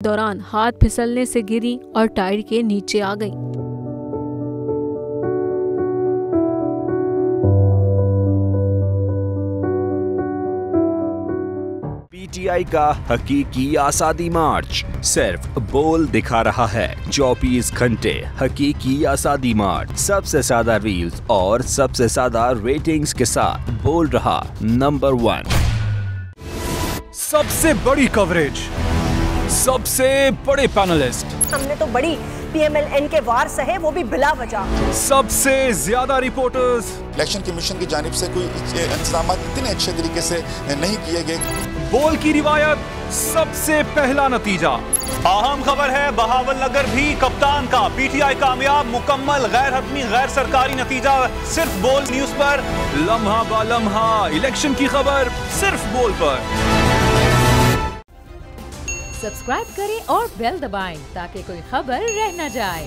दौरान हाथ फिसलने से गिरी और टायर के नीचे आ गई। पीटीआई का हकीकी आज़ादी मार्च सिर्फ बोल दिखा रहा है। 24 घंटे हकीकी आज़ादी मार्च सबसे ज्यादा रील्स और सबसे ज्यादा रेटिंग्स के साथ बोल रहा नंबर 1। सबसे बड़ी कवरेज, सबसे बड़े पैनलिस्ट, हमने तो बड़ी पीएमएलएन के वार सहे, वो भी बिला वजह। सबसे ज्यादा रिपोर्टर्स। इलेक्शन कमीशन की जानिब से कोई इंतजाम इतने अच्छे तरीके से नहीं किए गए। बोल की रिवायत, सबसे पहला नतीजा। अहम खबर है बहावलनगर भी कप्तान का, पीटीआई कामयाब, मुकम्मल गैर हतमी गैर सरकारी नतीजा सिर्फ बोल न्यूज पर। लम्हा बा लम्हा इलेक्शन की खबर सिर्फ बोल पर। सब्सक्राइब करें और बेल दबाएं ताकि कोई खबर रह न जाए।